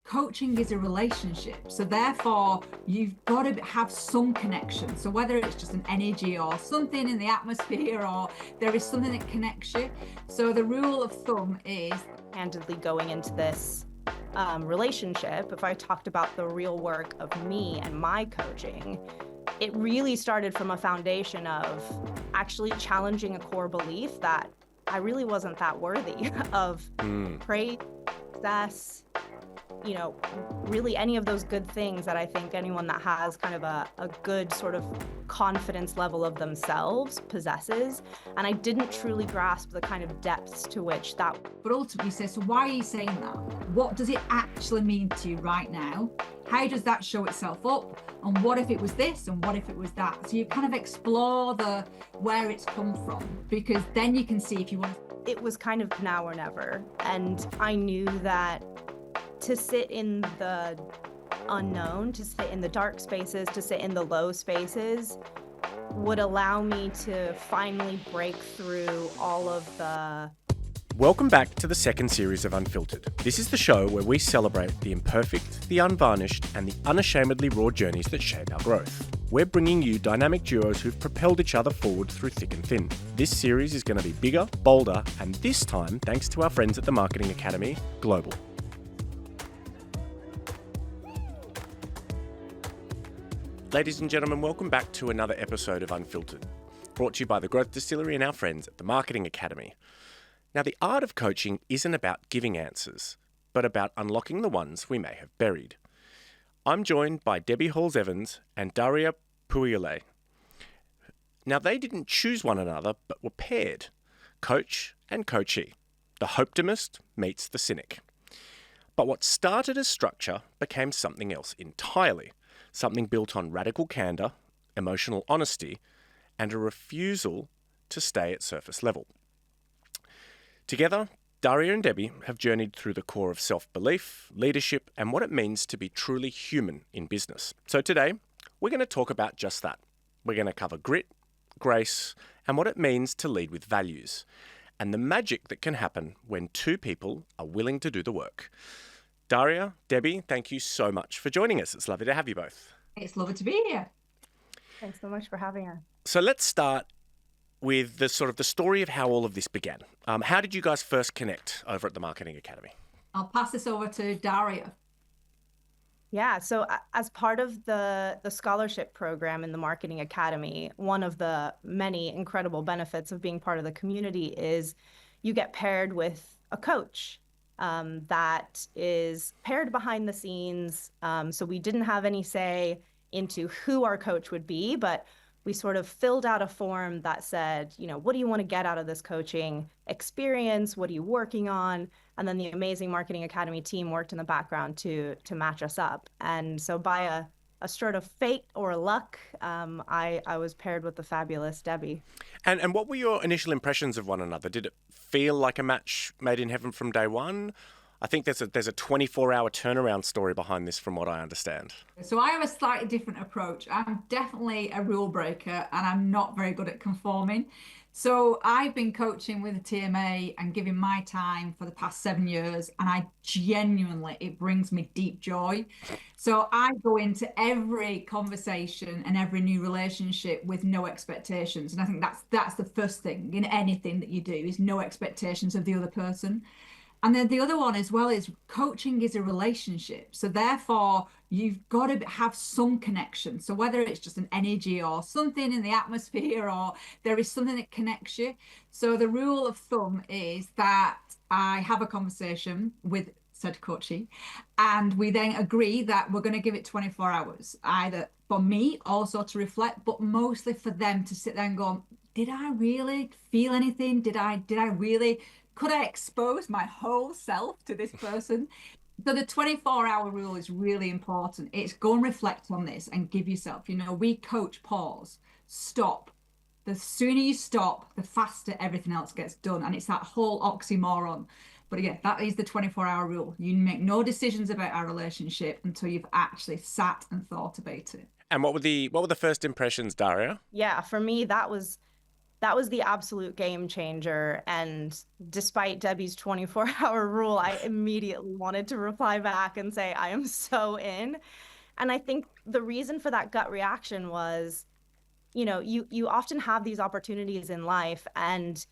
coaching is a relationship. So therefore, you've got to have some connection. So whether it's just an energy or something in the atmosphere, or there is something that connects you. So the rule of thumb is candidly going into this relationship, if I talked about the real work of me and my coaching, it really started from a foundation of actually challenging a core belief that I really wasn't that worthy of praise, success, really any of those good things that I think anyone that has kind of a good sort of confidence level of themselves possesses. And I didn't truly grasp the kind of depths to which that. But ultimately you say, so why are you saying that? What does it actually mean to you right now? How does that show itself up? And what if it was this? And what if it was that? So you kind of explore where it's come from, because then you can see if you want. It was kind of now or never. And I knew that to sit in the unknown, to sit in the dark spaces, to sit in the low spaces would allow me to finally break through all of the. Welcome back to the second series of Unfiltered. This is the show where we celebrate the imperfect, the unvarnished, and the unashamedly raw journeys that shape our growth. We're bringing you dynamic duos who've propelled each other forward through thick and thin. This series is going to be bigger, bolder, and this time, thanks to our friends at the Marketing Academy, global. Ladies and gentlemen, welcome back to another episode of Unfiltered, brought to you by the Growth Distillery and our friends at the Marketing Academy. Now, the art of coaching isn't about giving answers, but about unlocking the ones we may have buried. I'm joined by Debbie Halls-Evans and Daria Puiole. Now, they didn't choose one another, but were paired, coach and coachee. The hoptimist meets the cynic. But what started as structure became something else entirely. Something built on radical candor, emotional honesty, and a refusal to stay at surface level. Together, Daria and Debbie have journeyed through the core of self-belief, leadership, and what it means to be truly human in business. So today, we're going to talk about just that. We're going to cover grit, grace, and what it means to lead with values, and the magic that can happen when two people are willing to do the work. Daria, Debbie, thank you so much for joining us. It's lovely to have you both. It's lovely to be here. Thanks so much for having us. So let's start with the story of how all of this began. How did you guys first connect over at the Marketing Academy? I'll pass this over to Daria. Yeah, so as part of the scholarship program in the Marketing Academy, one of the many incredible benefits of being part of the community is you get paired with a coach. That is paired behind the scenes. So we didn't have any say into who our coach would be, but we sort of filled out a form that said, what do you want to get out of this coaching experience? What are you working on? And then the amazing Marketing Academy team worked in the background to match us up. And so by a sort of fate or luck, I was paired with the fabulous Debbie. And what were your initial impressions of one another? Did it feel like a match made in heaven from day one? I think there's a 24-hour turnaround story behind this from what I understand. So I have a slightly different approach. I'm definitely a rule breaker and I'm not very good at conforming. So I've been coaching with the TMA and giving my time for the past 7 years, and I genuinely, it brings me deep joy. So I go into every conversation and every new relationship with no expectations. And I think that's the first thing in anything that you do, is no expectations of the other person. And then the other one as well is coaching is a relationship. So therefore, you've got to have some connection. So whether it's just an energy or something in the atmosphere, or there is something that connects you. So the rule of thumb is that I have a conversation with said coachee, and we then agree that we're going to give it 24 hours, either for me also to reflect, but mostly for them to sit there and go, did I really feel anything? Did I really... Could I expose my whole self to this person? So the 24-hour rule is really important. It's go and reflect on this and give yourself, we coach pause, stop. The sooner you stop, the faster everything else gets done. And it's that whole oxymoron. But again, that is the 24-hour rule. You make no decisions about our relationship until you've actually sat and thought about it. And what were the first impressions, Daria? Yeah, for me, that was that was the absolute game changer. And despite Debbie's 24-hour rule, I immediately wanted to reply back and say, I am so in. And I think the reason for that gut reaction was, you often have these opportunities in life, and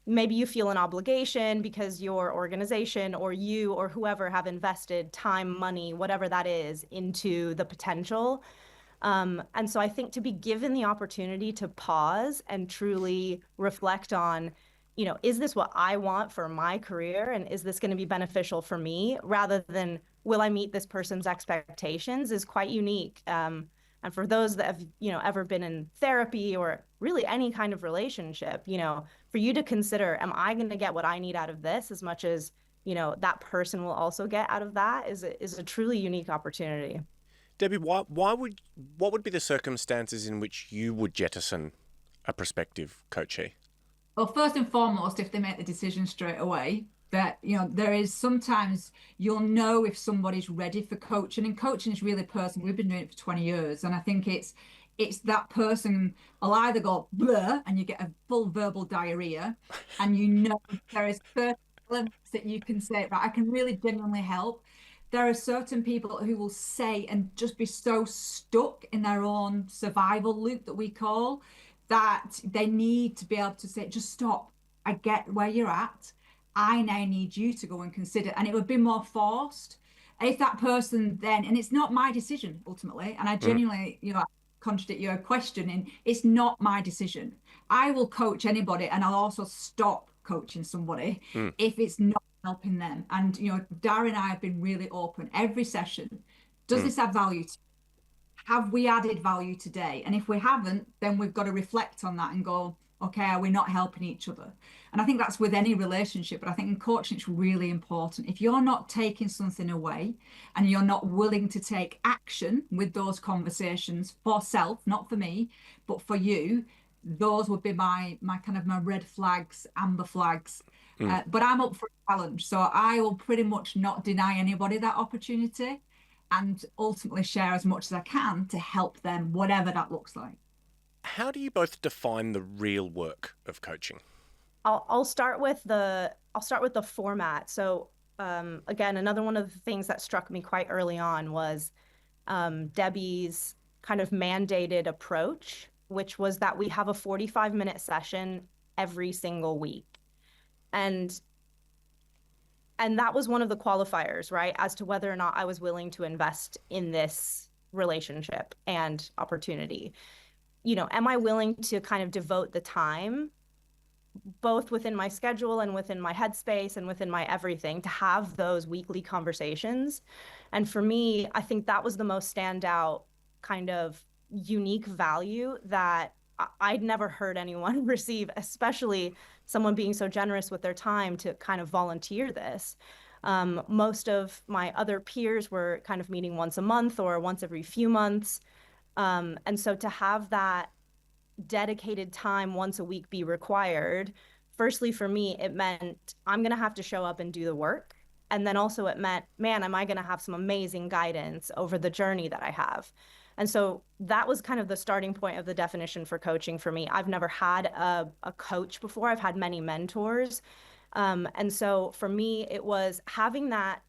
maybe you feel an obligation because your organization or you or whoever have invested time, money, whatever that is, into the potential. And so I think to be given the opportunity to pause and truly reflect on, is this what I want for my career? And is this going to be beneficial for me, rather than will I meet this person's expectations, is quite unique. And for those that have, ever been in therapy or really any kind of relationship, for you to consider, am I going to get what I need out of this as much as, that person will also get out of that, is a truly unique opportunity. Debbie, what would be the circumstances in which you would jettison a prospective coachee? Well, first and foremost, if they make the decision straight away, that there is sometimes you'll know if somebody's ready for coaching, and coaching is really personal. We've been doing it for 20 years, and I think it's that person will either go blur and you get a full verbal diarrhea, and there is certain elements that you can say, right, I can really genuinely help. There are certain people who will say and just be so stuck in their own survival loop that we call, that they need to be able to say, just stop. I get where you're at. I now need you to go and consider. And it would be more forced. If that person then, and it's not my decision ultimately, and I genuinely, contradict your question, and it's not my decision. I will coach anybody, and I'll also stop coaching somebody if it's not helping them. And Daria and I have been really open every session. Does this add value to you? Have we added value today? And if we haven't, then we've got to reflect on that and go, okay, are we not helping each other? And I think that's with any relationship, but I think in coaching it's really important. If you're not taking something away and you're not willing to take action with those conversations for self, not for me, but for you, those would be my kind of my red flags, amber flags. But I'm up for a challenge, so I will pretty much not deny anybody that opportunity, and ultimately share as much as I can to help them, whatever that looks like. How do you both define the real work of coaching? I'll start with the format. So again, another one of the things that struck me quite early on was Debbie's kind of mandated approach, which was that we have a 45-minute session every single week. And that was one of the qualifiers, right, as to whether or not I was willing to invest in this relationship and opportunity. Am I willing to kind of devote the time, both within my schedule and within my headspace and within my everything, to have those weekly conversations? And for me, I think that was the most standout kind of unique value that I'd never heard anyone receive, especially someone being so generous with their time to kind of volunteer this. Most of my other peers were kind of meeting once a month or once every few months. And so to have that dedicated time once a week be required, firstly, for me, it meant I'm going to have to show up and do the work. And then also it meant, man, am I going to have some amazing guidance over the journey that I have? And so that was kind of the starting point of the definition for coaching for me. I've never had a coach before. I've had many mentors. And so for me, it was having that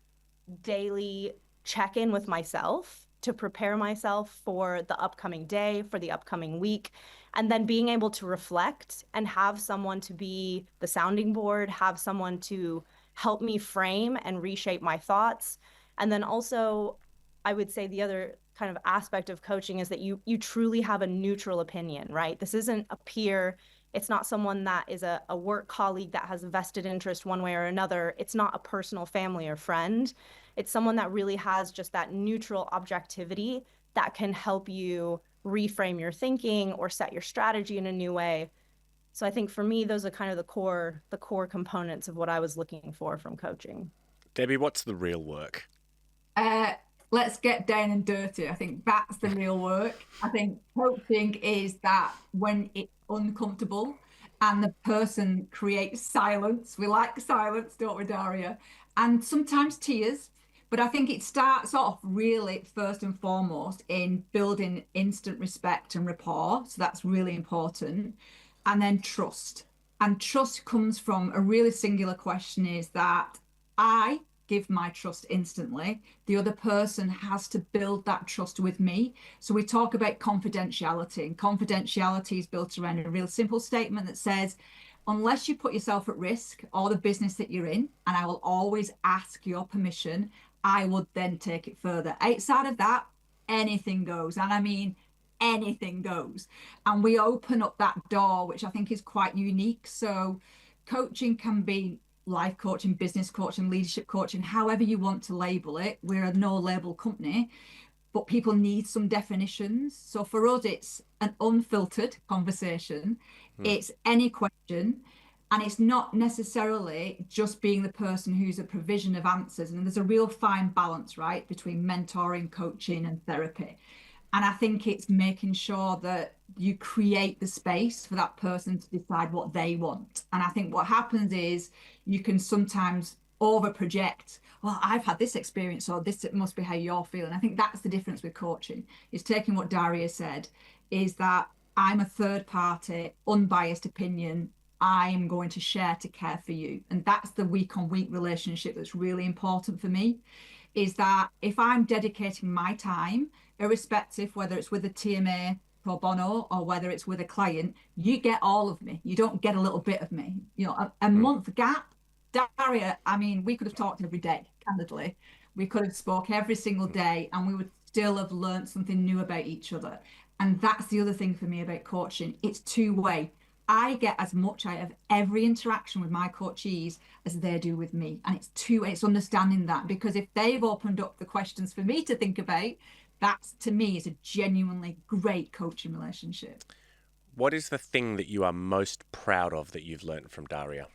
daily check-in with myself to prepare myself for the upcoming day, for the upcoming week, and then being able to reflect and have someone to be the sounding board, have someone to help me frame and reshape my thoughts. And then also, I would say the other kind of aspect of coaching is that you truly have a neutral opinion, right? This isn't a peer. It's not someone that is a work colleague that has a vested interest one way or another. It's not a personal family or friend. It's someone that really has just that neutral objectivity that can help you reframe your thinking or set your strategy in a new way. So I think for me, those are kind of the core components of what I was looking for from coaching. Debbie, what's the real work? Let's get down and dirty. I think that's the real work. I think coaching is that when it's uncomfortable and the person creates silence. We like silence, don't we, Daria? And sometimes tears. But I think it starts off really first and foremost in building instant respect and rapport. So that's really important. and then trust. And trust comes from a really singular question, is that I give my trust instantly. The other person has to build that trust with me. So we talk about confidentiality, and confidentiality is built around a real simple statement that says, unless you put yourself at risk or the business that you're in, and I will always ask your permission, I would then take it further. Outside of that, anything goes. And I mean, anything goes. And we open up that door, which I think is quite unique. So coaching can be life coaching, business coaching, leadership coaching, however you want to label it. We're a no label company, but people need some definitions. So for us, it's an unfiltered conversation. It's any question. And it's not necessarily just being the person who's a provision of answers. And there's a real fine balance, right, between mentoring, coaching, and therapy. And I think it's making sure that you create the space for that person to decide what they want. And I think what happens is you can sometimes over project, well, I've had this experience, or this must be how you're feeling. I think that's the difference with coaching, is taking what Daria said, is that I'm a third party, unbiased opinion. I'm going to share to care for you. And that's the week on week relationship that's really important for me, is that if I'm dedicating my time, irrespective whether it's with a TMA pro bono or whether it's with a client, you get all of me. You don't get a little bit of me. You know, a month gap, Daria, I mean, we could have talked every day, candidly. We could have spoke every single day and we would still have learned something new about each other. And that's the other thing for me about coaching. It's two-way. I get as much out of every interaction with my coachees as they do with me. And it's two-way. It's understanding that, because if they've opened up the questions for me to think about, that's, to me, is a genuinely great coaching relationship. What is the thing that you are most proud of that you've learned from Daria?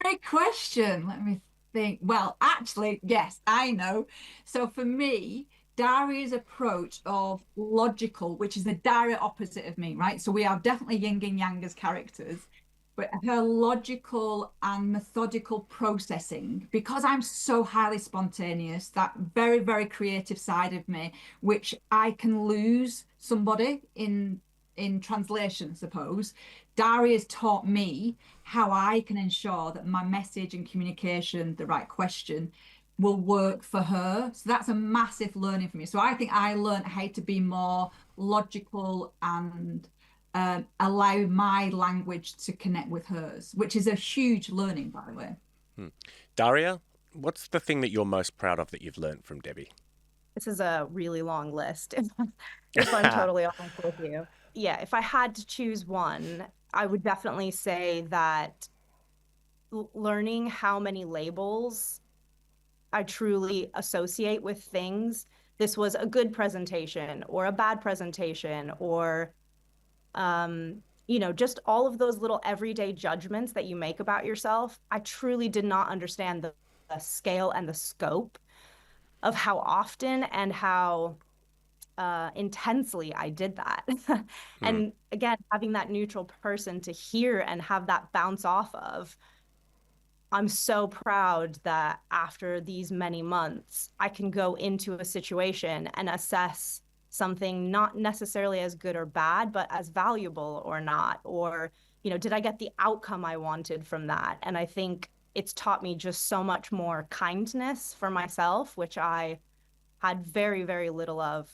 Great question. Let me think. Well, actually, yes, I know. So for me, Daria's approach of logical, which is the direct opposite of me, right? So we are definitely yin and yang as characters, but her logical and methodical processing, because I'm so highly spontaneous, that very, very creative side of me, which I can lose somebody in translation, I suppose. Daria's taught me how I can ensure that my message and communication, the right question, will work for her. So that's a massive learning for me. So I think I learned how to be more logical and allow my language to connect with hers, which is a huge learning, by the way. Daria, what's the thing that you're most proud of that you've learned from Debbie? This is a really long list, if I'm totally honest with you. Yeah, if I had to choose one, I would definitely say that learning how many labels I truly associate with things. This was a good presentation or a bad presentation, or just all of those little everyday judgments that you make about yourself. I truly did not understand the scale and the scope of how often and how intensely I did that. And again, having that neutral person to hear and have that bounce off of, I'm so proud that after these many months, I can go into a situation and assess something not necessarily as good or bad, but as valuable or not. Or, did I get the outcome I wanted from that? And I think it's taught me just so much more kindness for myself, which I had very, very little of,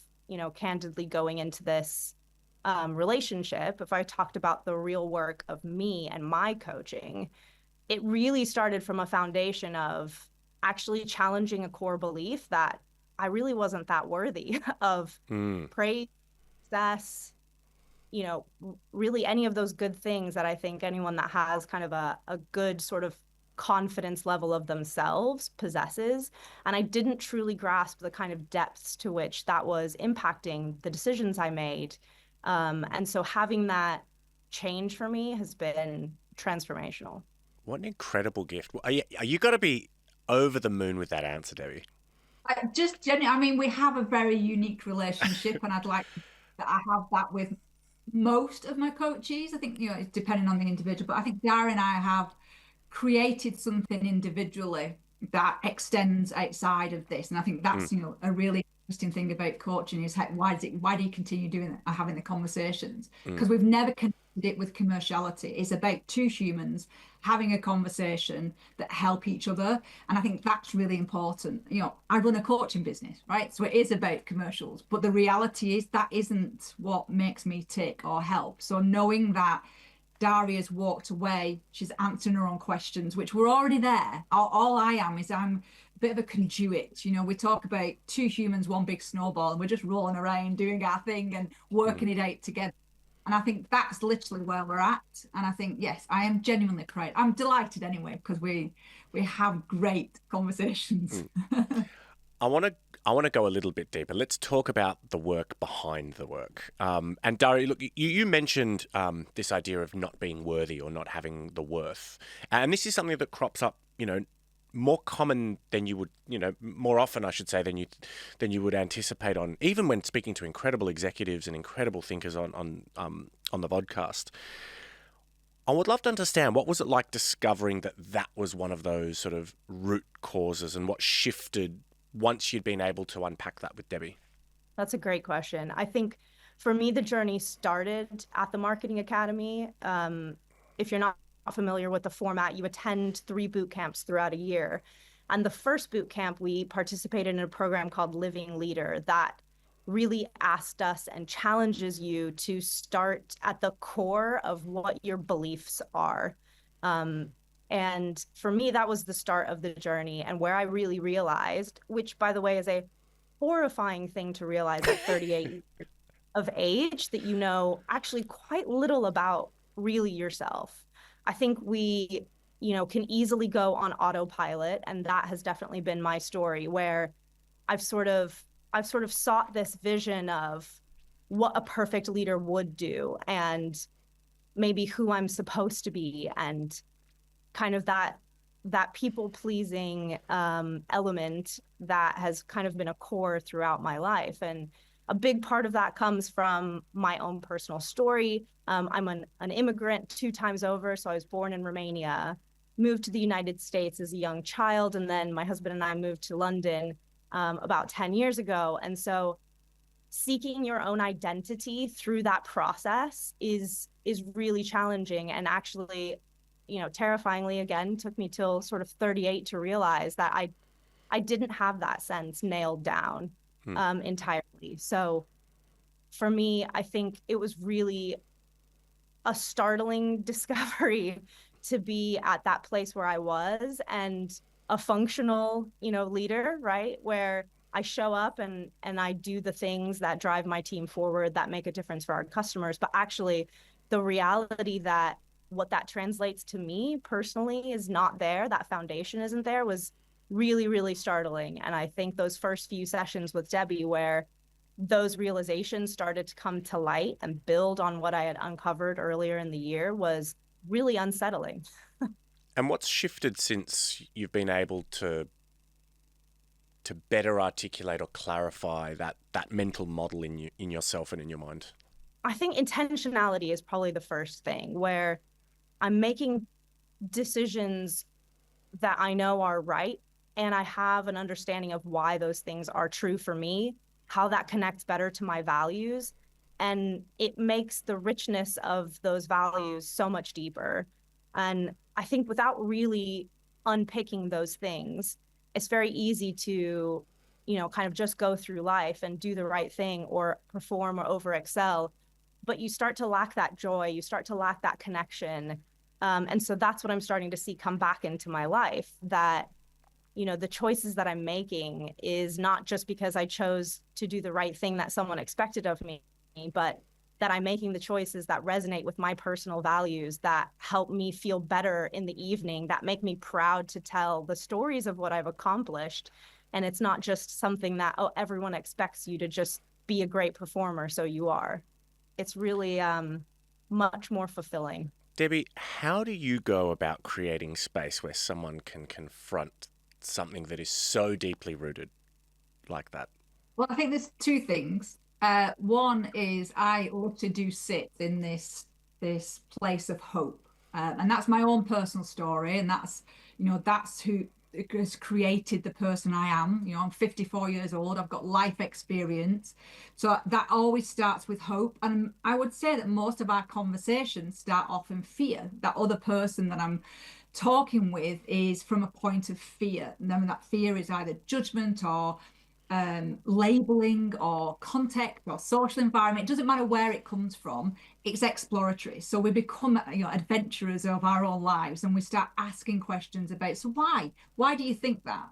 candidly going into this relationship. If I talked about the real work of me and my coaching, it really started from a foundation of actually challenging a core belief that I really wasn't that worthy of praise, success, really any of those good things that I think anyone that has kind of a good sort of confidence level of themselves possesses. And I didn't truly grasp the kind of depths to which that was impacting the decisions I made. And so having that change for me has been transformational. What an incredible gift. You got to be over the moon with that answer, Debbie. Just genuinely, I mean, we have a very unique relationship, and I'd like that I have that with most of my coaches. I think, it's depending on the individual, but I think Daria and I have created something individually that extends outside of this. And I think that's, a really interesting thing about coaching is why do you continue doing that, having the conversations? Because we've never connected it with commerciality. It's about two humans having a conversation that help each other. And I think that's really important. You know, I run a coaching business, right? So it is about commercials, but the reality is that isn't what makes me tick or help. So knowing that Daria's walked away, she's answering her own questions, which were already there. All I am is I'm a bit of a conduit. You know, we talk about two humans, one big snowball, and we're just rolling around doing our thing and working it out together. And I think that's literally where we're at. And I think, yes, I am genuinely proud. I'm delighted anyway, because we have great conversations. I want to go a little bit deeper. Let's talk about the work behind the work. And Daria, look, you mentioned this idea of not being worthy or not having the worth, and this is something that crops up, you know, more common than you would, you know, more often, I should say, than you would anticipate on, even when speaking to incredible executives and incredible thinkers on the podcast. I would love to understand, what was it like discovering that was one of those sort of root causes, and what shifted once you'd been able to unpack that with Debbie? That's a great question. I think for me, the journey started at the Marketing Academy. If you're not familiar with the format, you attend 3 boot camps throughout a year. And the first boot camp, we participated in a program called Living Leader that really asked us and challenges you to start at the core of what your beliefs are. And for me, that was the start of the journey, and where I really realized, which, by the way, is a horrifying thing to realize at 38 of age, that you know actually quite little about really yourself. I think we, you know, can easily go on autopilot, and that has definitely been my story, where I've sort of sought this vision of what a perfect leader would do, and maybe who I'm supposed to be, and kind of that people pleasing element that has kind of been a core throughout my life. And a big part of that comes from my own personal story. I'm an immigrant 2 times over. So I was born in Romania, moved to the United States as a young child, and then my husband and I moved to London about 10 years ago. And so seeking your own identity through that process is really challenging, and actually, you know, terrifyingly, again, took me till sort of 38 to realize that I didn't have that sense nailed down entirely. So for me, I think it was really a startling discovery to be at that place where I was, and a functional, you know, leader, right? Where I show up and I do the things that drive my team forward, that make a difference for our customers. But actually, the reality that what that translates to me personally is not there, that foundation isn't there, was really, really startling. And I think those first few sessions with Debbie, where those realizations started to come to light and build on what I had uncovered earlier in the year, was really unsettling. And what's shifted since you've been able to better articulate or clarify that mental model in yourself and in your mind? I think intentionality is probably the first thing, where I'm making decisions that I know are right, and I have an understanding of why those things are true for me, how that connects better to my values, and it makes the richness of those values so much deeper. And I think without really unpicking those things, it's very easy to, you know, kind of just go through life and do the right thing or perform or over excel, but you start to lack that joy, you start to lack that connection. And so that's what I'm starting to see come back into my life, that, you know, the choices that I'm making is not just because I chose to do the right thing that someone expected of me, but that I'm making the choices that resonate with my personal values, that help me feel better in the evening, that make me proud to tell the stories of what I've accomplished. And it's not just something that, oh, everyone expects you to just be a great performer, so you are. It's really much more fulfilling. Debbie, how do you go about creating space where someone can confront something that is so deeply rooted like that? Well, I think there's 2 things. One is I love to do sit in this place of hope, and that's my own personal story, and that's, you know, that's has created the person I am. You know, I'm 54 years old. I've got life experience. So that always starts with hope. And I would say that most of our conversations start off in fear. That other person that I'm talking with is from a point of fear. And then that fear is either judgment or labeling or context or social environment. It doesn't matter where it comes from, it's exploratory. So we become, you know, adventurers of our own lives, and we start asking questions about, so why do you think that,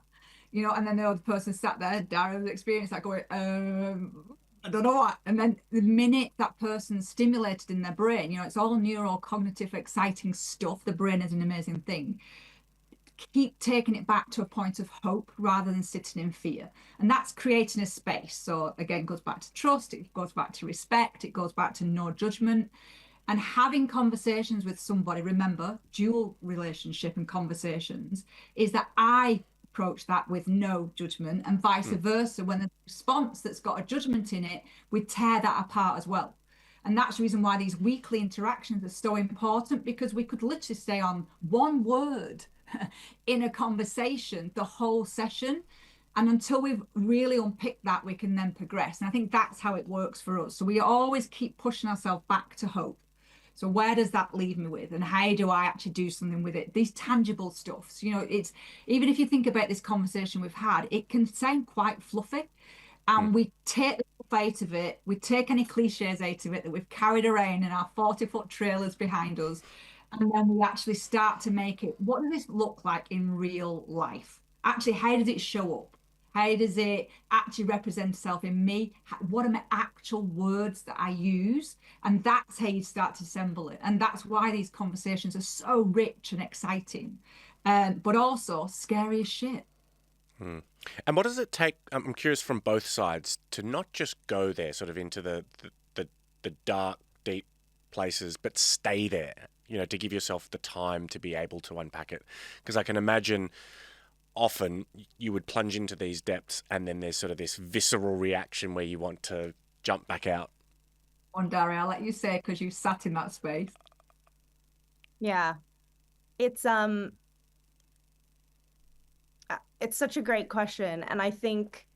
you know? And then the other person sat there, Daria's experience, like going, I don't know what. And then the minute that person's stimulated in their brain, you know, it's all neurocognitive exciting stuff. The brain is an amazing thing. Keep taking it back to a point of hope rather than sitting in fear. And that's creating a space. So again, it goes back to trust, it goes back to respect, it goes back to no judgment. And having conversations with somebody, remember, dual relationship and conversations, is that I approach that with no judgment, and vice versa. When the response that's got a judgment in it, we tear that apart as well. And that's the reason why these weekly interactions are so important, because we could literally stay on one word in a conversation the whole session. And until we've really unpicked that, we can then progress. And I think that's how it works for us. So we always keep pushing ourselves back to hope. So where does that leave me with? And how do I actually do something with it? These tangible stuffs, you know, it's, even if you think about this conversation we've had, it can sound quite fluffy. And we take the stuff out of it, we take any cliches out of it that we've carried around in our 40-foot trailers behind us. And then we actually start to make it, what does this look like in real life? Actually, how does it show up? How does it actually represent itself in me? What are my actual words that I use? And that's how you start to assemble it. And that's why these conversations are so rich and exciting, but also scary as shit. And what does it take, I'm curious, from both sides to not just go there sort of into the dark, deep places, but stay there, you know, to give yourself the time to be able to unpack it? Because I can imagine often you would plunge into these depths and then there's sort of this visceral reaction where you want to jump back out. On Daria, I'll let you say, because you sat in that space. Yeah. It's such a great question. And I think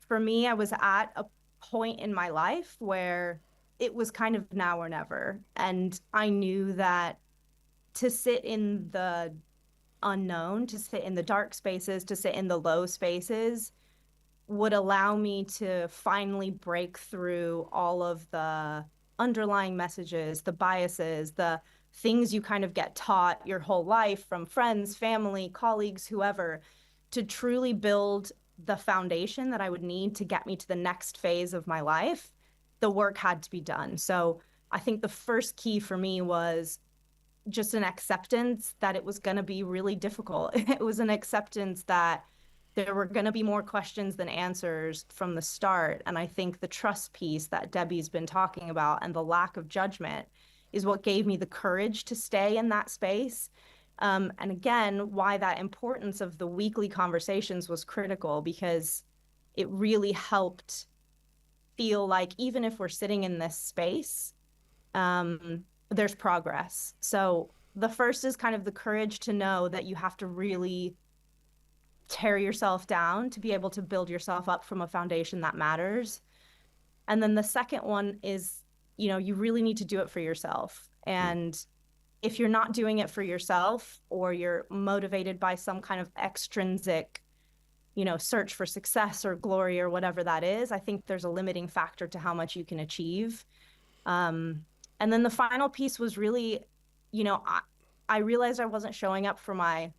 for me, I was at a point in my life where it was kind of now or never. And I knew that to sit in the unknown, to sit in the dark spaces, to sit in the low spaces would allow me to finally break through all of the underlying messages, the biases, the things you kind of get taught your whole life from friends, family, colleagues, whoever, to truly build the foundation that I would need to get me to the next phase of my life. The work had to be done. So I think the first key for me was just an acceptance that it was going to be really difficult. It was an acceptance that there were going to be more questions than answers from the start. And I think the trust piece that Debbie's been talking about and the lack of judgment is what gave me the courage to stay in that space. And again, why that importance of the weekly conversations was critical, because it really helped feel like even if we're sitting in this space, there's progress. So the first is kind of the courage to know that you have to really tear yourself down to be able to build yourself up from a foundation that matters. And then the second one is, you know, you really need to do it for yourself. And if you're not doing it for yourself, or you're motivated by some kind of extrinsic, you know, search for success or glory or whatever that is, I think there's a limiting factor to how much you can achieve. And then the final piece was really, you know, I realized I wasn't showing up for my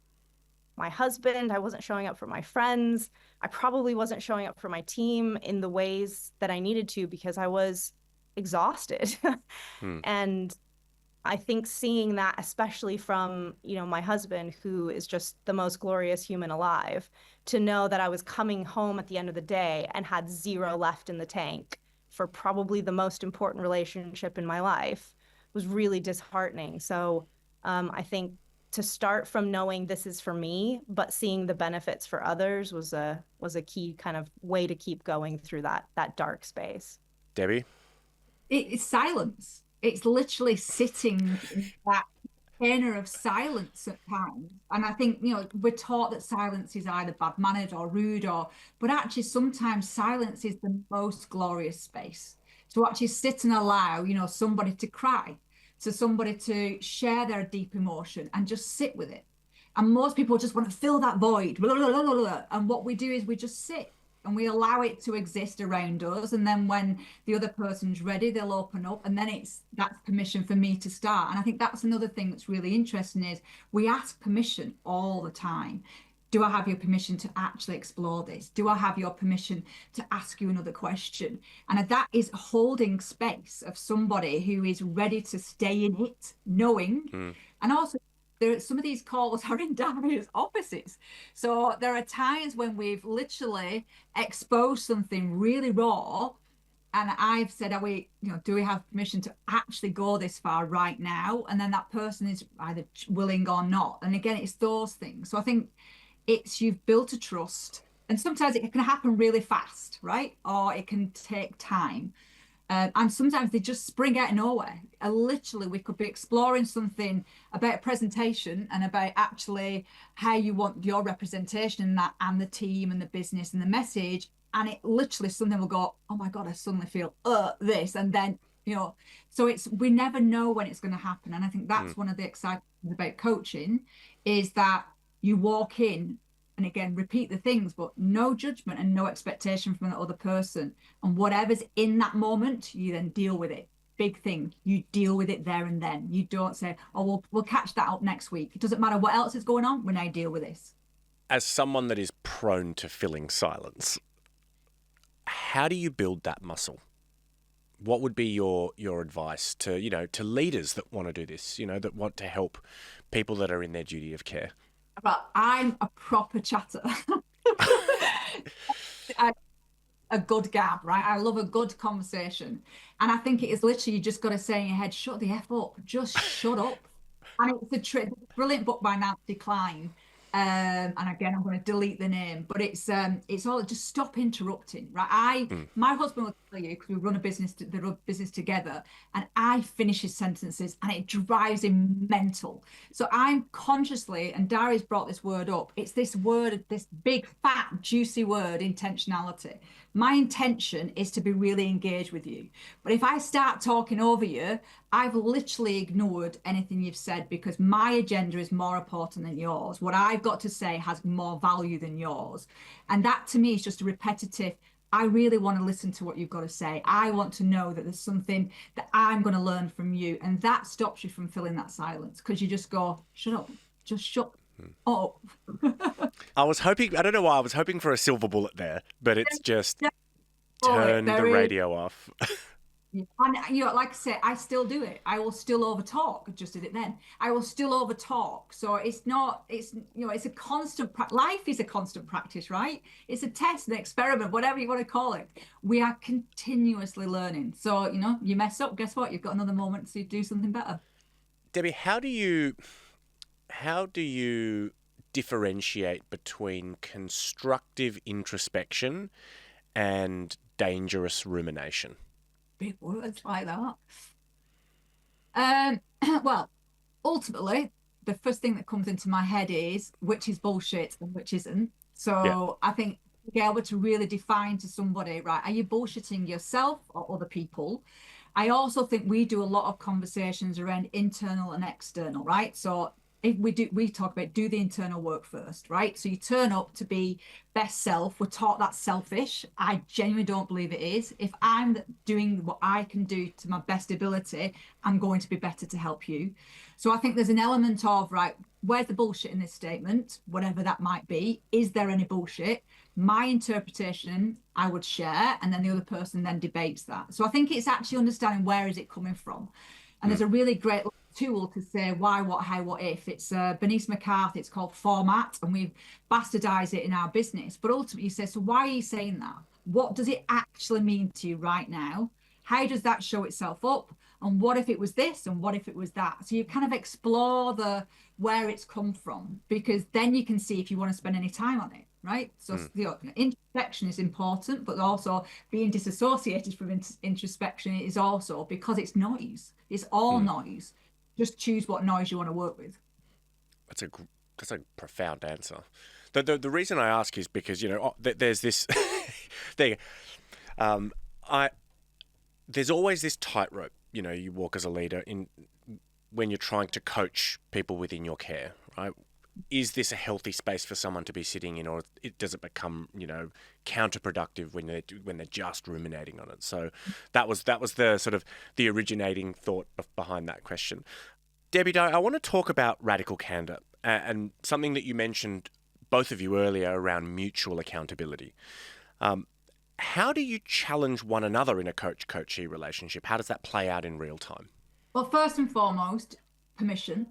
husband. I wasn't showing up for my friends. I probably wasn't showing up for my team in the ways that I needed to, because I was exhausted. And I think seeing that, especially from, you know, my husband, who is just the most glorious human alive, to know that I was coming home at the end of the day and had zero left in the tank for probably the most important relationship in my life was really disheartening. So I think to start from knowing this is for me, but seeing the benefits for others was a key kind of way to keep going through that dark space. Debbie? It's silence. It's literally sitting in that container of silence at times. And I think, we're taught that silence is either bad mannered or rude, but actually sometimes silence is the most glorious space to actually sit and allow, somebody to cry, to somebody to share their deep emotion and just sit with it. And most people just want to fill that void. Blah, blah, blah, blah, blah. And what we do is we just sit and we allow it to exist around us. And then when the other person's ready, they'll open up. And then that's permission for me to start. And I think that's another thing that's really interesting is we ask permission all the time. Do I have your permission to actually explore this? Do I have your permission to ask you another question? And that is holding space of somebody who is ready to stay in it, knowing, and also some of these calls are in Daria's offices. So there are times when we've literally exposed something really raw, and I've said, do we have permission to actually go this far right now? And then that person is either willing or not. And again, it's those things. So I think you've built a trust, and sometimes it can happen really fast, right? Or it can take time. And sometimes they just spring out of nowhere. Literally, we could be exploring something about a presentation and about actually how you want your representation in that, and the team and the business and the message. And it literally, something will go, oh my God, I suddenly feel this. And then, so we never know when it's going to happen. And I think that's one of the exciting things about coaching is that you walk in and again, repeat the things, but no judgment and no expectation from the other person. And whatever's in that moment, you then deal with it. Big thing, you deal with it there and then. You don't say, oh, we'll catch that up next week. It doesn't matter what else is going on when I deal with this. As someone that is prone to filling silence, how do you build that muscle? What would be your advice to, to leaders that want to do this, that want to help people that are in their duty of care? But I'm a proper chatter. A good gab, right? I love a good conversation. And I think it is literally, you just got to say in your head, shut the F up, just shut up. And it's a brilliant book by Nancy Klein. And again, I'm going to delete the name, but it's all just stop interrupting, right? My husband will tell you, because we run a business together, and I finish his sentences and it drives him mental. So I'm consciously, and Daria's brought this word up, it's this word, this big, fat, juicy word, intentionality. My intention is to be really engaged with you. But if I start talking over you, I've literally ignored anything you've said because my agenda is more important than yours. What I've got to say has more value than yours. And that to me is just a repetitive, I really want to listen to what you've got to say. I want to know that there's something that I'm going to learn from you. And that stops you from filling that silence because you just go, shut up, just shut up. I don't know why I was hoping for a silver bullet there, but it's just turn the radio off. And like I say, I still do it. I will still over talk. Just did it then. I will still over talk. So it's a constant life is a constant practice, right? It's a test, an experiment, whatever you want to call it. We are continuously learning. So you mess up, guess what? You've got another moment to do something better. Debbie, how do you differentiate between constructive introspection and dangerous rumination? Big words like that. Well, ultimately, the first thing that comes into my head is which is bullshit and which isn't. So I think to be able to really define to somebody, right, are you bullshitting yourself or other people? I also think we do a lot of conversations around internal and external, right? So if we talk about do the internal work first, right? So you turn up to be best self. We're taught that's selfish. I genuinely don't believe it is. If I'm doing what I can do to my best ability, I'm going to be better to help you. So I think there's an element of, right, where's the bullshit in this statement, whatever that might be? Is there any bullshit? My interpretation, I would share, and then the other person then debates that. So I think it's actually understanding where is it coming from. And there's a really great tool to say why, what, how, what if. It's Bernice McCarthy, it's called Format, and we've bastardized it in our business. But ultimately you say, so why are you saying that? What does it actually mean to you right now? How does that show itself up? And what if it was this? And what if it was that? So you kind of explore where it's come from, because then you can see if you want to spend any time on it, right? So introspection is important, but also being disassociated from introspection is also, because it's noise. It's all noise. just choose what noise you want to work with. That's a profound answer. The reason I ask is because, there's this there I there's always this tightrope, you walk as a leader when you're trying to coach people within your care, right? Is this a healthy space for someone to be sitting in, or does it become, counterproductive when they're just ruminating on it? So that was the sort of the originating thought behind that question. Debbie, I want to talk about radical candor and something that you mentioned, both of you earlier, around mutual accountability. How do you challenge one another in a coach-coachee relationship? How does that play out in real time? Well, first and foremost, permission.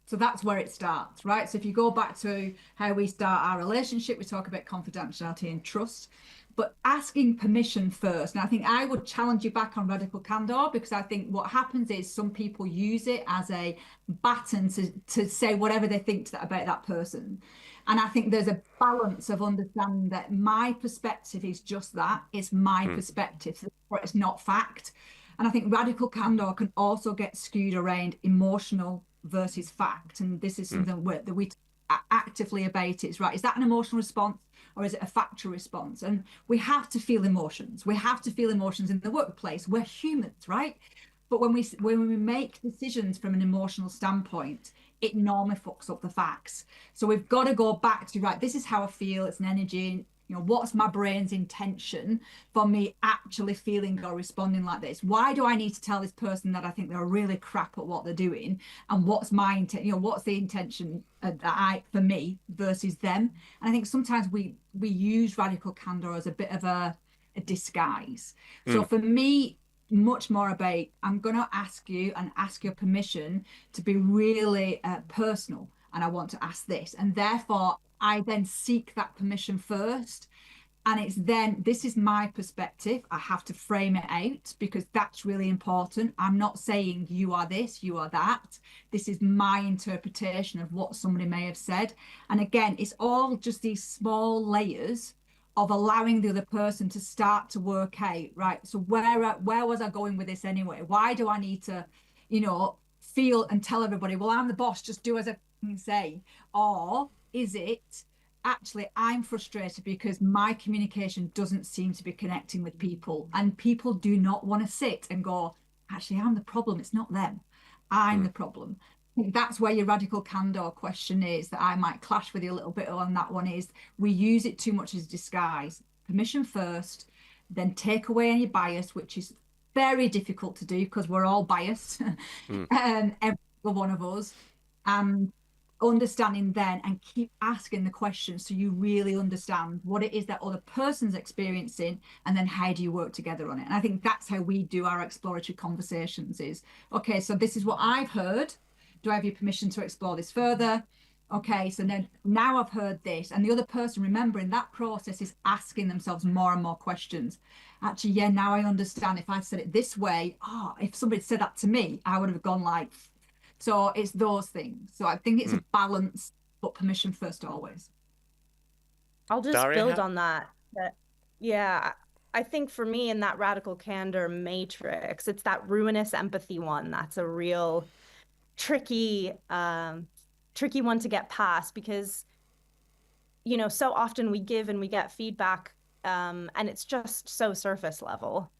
So that's where it starts, right? So if you go back to how we start our relationship, we talk about confidentiality and trust, but asking permission first. And I think I would challenge you back on radical candor, because I think what happens is some people use it as a baton to say whatever they think about that person. And I think there's a balance of understanding that my perspective is just that. It's my perspective. It's not fact. And I think radical candor can also get skewed around emotional versus fact. And this is something that we actively debate. It's right. Is that an emotional response or is it a factual response? And we have to feel emotions. We have to feel emotions in the workplace. We're humans, right? But when we make decisions from an emotional standpoint, it normally fucks up the facts. So we've got to go back to, right, this is how I feel. It's an energy. What's my brain's intention for me actually feeling or responding like this? Why do I need to tell this person that I think they're really crap at what they're doing? And what's my intent? What's the intention for me versus them? And I think sometimes we use radical candor as a bit of a disguise. So for me, much more about, I'm going to ask you and ask your permission to be really personal. And I want to ask this. And therefore, I then seek that permission first. And it's then, this is my perspective. I have to frame it out because that's really important. I'm not saying you are this, you are that. This is my interpretation of what somebody may have said. And again, it's all just these small layers of allowing the other person to start to work out, right? So where was I going with this anyway? Why do I need to, feel and tell everybody, well, I'm the boss, just do as I say? Or is it actually I'm frustrated because my communication doesn't seem to be connecting with people, and people do not want to sit and go, actually, I'm the problem. It's not them. I'm the problem. I think that's where your radical candor question is, that I might clash with you a little bit on that one, is we use it too much as a disguise. Permission first, then take away any bias, which is very difficult to do because we're all biased, every one of us. And understanding then, and keep asking the questions so you really understand what it is that other person's experiencing, and then how do you work together on it. And I think that's how we do our exploratory conversations is, okay, so this is what I've heard. Do I have your permission to explore this further? Okay, so then now I've heard this, and the other person, remembering that process, is asking themselves more and more questions. Actually, yeah, now I understand. If I said it this way, if somebody said that to me, I would have gone like. So it's those things. So I think it's a balance, but permission first always. I'll just Daria, build on that. Yeah, I think for me in that radical candor matrix, it's that ruinous empathy one. That's a real tricky one to get past, because so often we give and we get feedback, and it's just so surface level.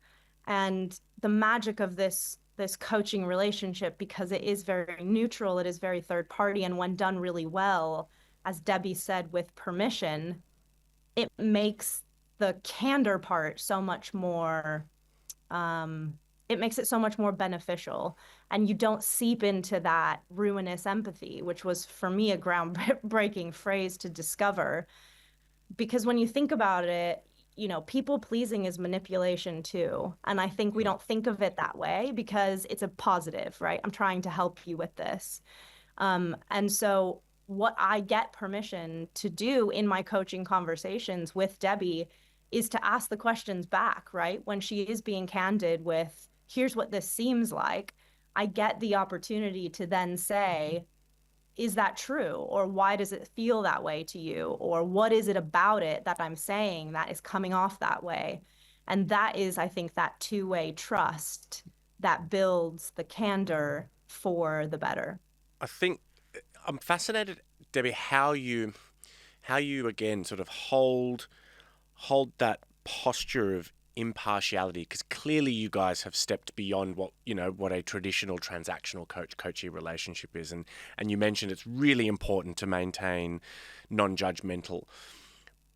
And the magic of this coaching relationship, because it is very neutral, it is very third party, and when done really well, as Debbie said, with permission, it makes the candor part so much more it makes it so much more beneficial, and you don't seep into that ruinous empathy, which was for me a groundbreaking phrase to discover. Because when you think about it, people pleasing is manipulation too. And I think we don't think of it that way because it's a positive, right? I'm trying to help you with this. And so what I get permission to do in my coaching conversations with Debbie is to ask the questions back, right? When she is being candid with, here's what this seems like, I get the opportunity to then say, is that true? Or why does it feel that way to you? Or what is it about it that I'm saying that is coming off that way? And that is, I think, that two-way trust that builds the candor for the better. I think I'm fascinated, Debbie, how you again sort of hold that posture of impartiality, because clearly you guys have stepped beyond what a traditional transactional coachee relationship is, and you mentioned it's really important to maintain non-judgmental,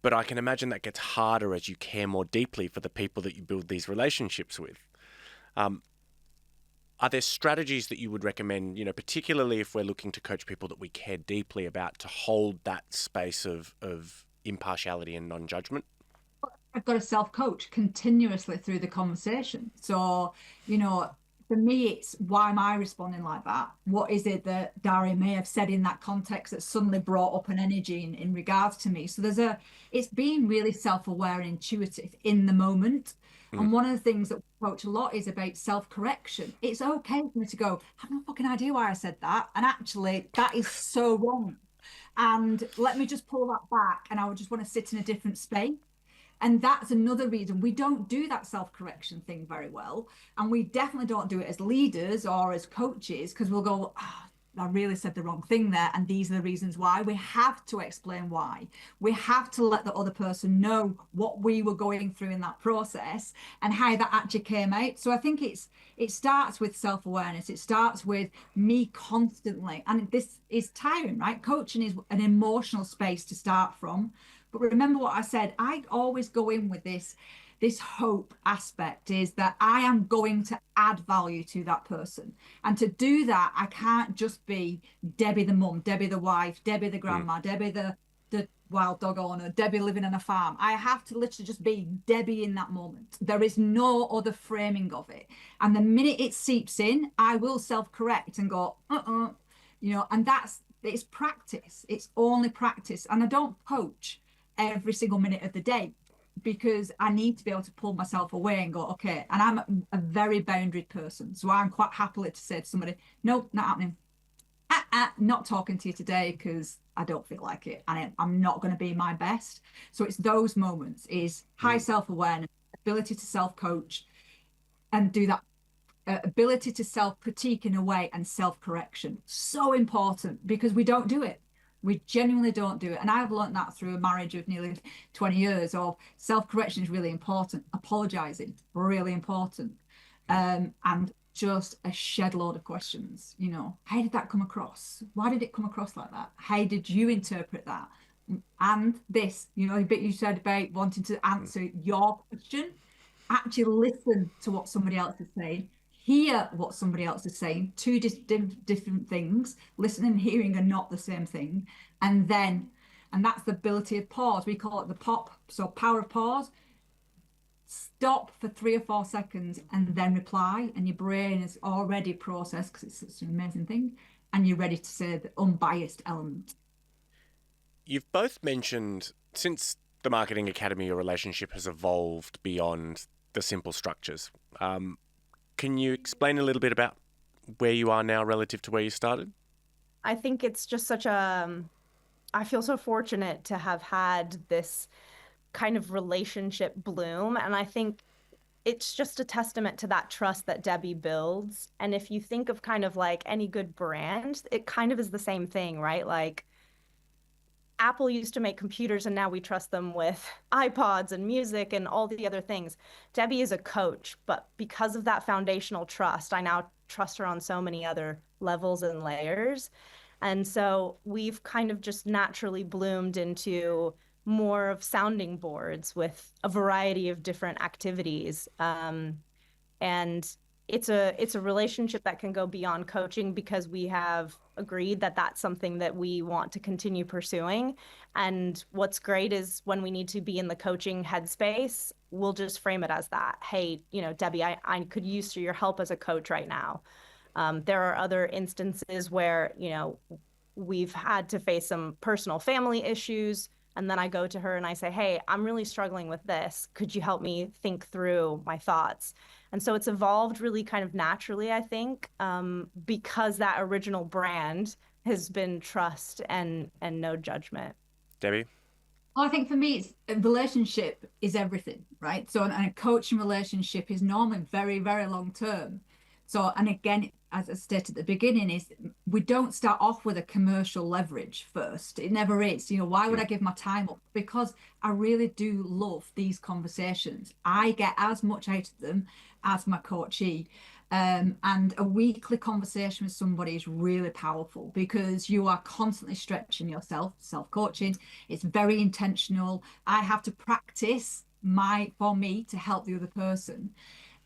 but I can imagine that gets harder as you care more deeply for the people that you build these relationships with. Are there strategies that you would recommend, particularly if we're looking to coach people that we care deeply about, to hold that space of impartiality and non-judgment? I've got to self-coach continuously through the conversation. So, for me, it's why am I responding like that? What is it that Daria may have said in that context that suddenly brought up an energy in regards to me? So it's being really self-aware and intuitive in the moment. And one of the things that we coach a lot is about self-correction. It's okay for me to go, I have no fucking idea why I said that. And actually, that is so wrong. And let me just pull that back. And I would just want to sit in a different space. And that's another reason we don't do that self-correction thing very well. And we definitely don't do it as leaders or as coaches, because we'll go, I really said the wrong thing there. And these are the reasons why. We have to explain why. We have to let the other person know what we were going through in that process and how that actually came out. So I think it starts with self-awareness. It starts with me constantly. And this is tiring, right? Coaching is an emotional space to start from. But remember what I said, I always go in with this hope aspect, is that I am going to add value to that person. And to do that, I can't just be Debbie the mum, Debbie the wife, Debbie the grandma, Debbie the wild dog owner, Debbie living on a farm. I have to literally just be Debbie in that moment. There is no other framing of it. And the minute it seeps in, I will self-correct and go, and it's practice. It's only practice. And I don't coach every single minute of the day, because I need to be able to pull myself away and go, okay. And I'm a very boundary person. So I'm quite happily to say to somebody, nope, not happening. Not talking to you today because I don't feel like it. And I'm not going to be my best. So it's those moments, is high self-awareness, ability to self-coach, and do that ability to self-critique in a way, and self-correction. So important, because we don't do it. We genuinely don't do it. And I've learned that through a marriage of nearly 20 years of self-correction is really important. Apologizing, really important. And just a shed load of questions. How did that come across? Why did it come across like that? How did you interpret that? And this, a bit you said about wanting to answer your question, actually listen to what somebody else is saying. Hear what somebody else is saying, two different things. Listening and hearing are not the same thing. And that's the ability of pause. We call it the POP, so power of pause. Stop for 3 or 4 seconds and then reply. And your brain is already processed, because it's such an amazing thing. And you're ready to say the unbiased element. You've both mentioned, since the Marketing Academy, your relationship has evolved beyond the simple structures. Can you explain a little bit about where you are now relative to where you started? I think it's just I feel so fortunate to have had this kind of relationship bloom. And I think it's just a testament to that trust that Debbie builds. And if you think of kind of like any good brand, it kind of is the same thing, right? Like Apple used to make computers, and now we trust them with iPods and music and all the other things. Debbie is a coach, but because of that foundational trust, I now trust her on so many other levels and layers. And so we've kind of just naturally bloomed into more of sounding boards with a variety of different activities. And it's a relationship that can go beyond coaching, because we have agreed that that's something that we want to continue pursuing. And what's great is when we need to be in the coaching headspace, we'll just frame it as that. Hey, Debbie, I could use your help as a coach right now. There are other instances where, we've had to face some personal family issues. And then I go to her and I say, hey, I'm really struggling with this. Could you help me think through my thoughts? And so it's evolved really kind of naturally, I think, because that original brand has been trust and no judgment. Debbie? Well, I think for me, a relationship is everything, right? So, and a coaching relationship is normally very, very long term. So, and again, as I stated at the beginning, is we don't start off with a commercial leverage first. It never is. Why would I give my time up? Because I really do love these conversations. I get as much out of them as my coachee. And a weekly conversation with somebody is really powerful because you are constantly stretching yourself, self-coaching. It's very intentional. I have to practice for me to help the other person.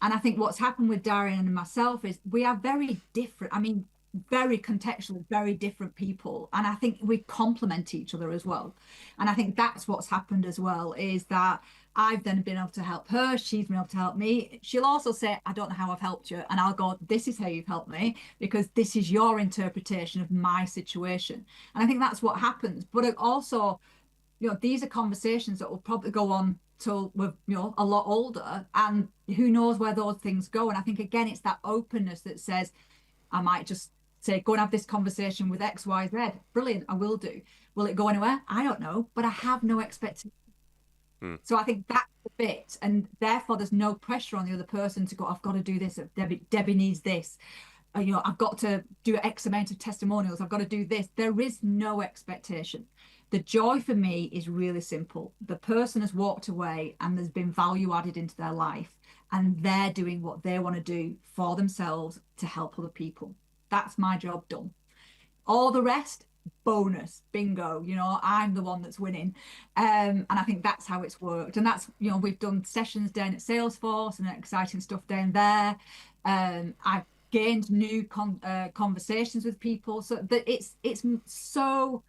And I think what's happened with Daria and myself is we are very different. I mean, very contextual, very different people. And I think we complement each other as well. And I think that's what's happened as well, is that I've then been able to help her. She's been able to help me. She'll also say, I don't know how I've helped you. And I'll go, this is how you've helped me, because this is your interpretation of my situation. And I think that's what happens. But it also, these are conversations that will probably go on till we're a lot older, and who knows where those things go. And I think again it's that openness that says, I might just say, go and have this conversation with XYZ. Brilliant, I will do. Will it go anywhere? I don't know, but I have no expectation. So I think that's the bit, and therefore there's no pressure on the other person to go, I've got to do this, Debbie needs this, I've got to do X amount of testimonials, I've got to do this. There is no expectation. The joy for me is really simple. The person has walked away and there's been value added into their life, and they're doing what they want to do for themselves to help other people. That's my job done. All the rest, bonus, bingo. I'm the one that's winning. And I think that's how it's worked. And that's, we've done sessions down at Salesforce and exciting stuff down there. I've gained new conversations with people, so that it's so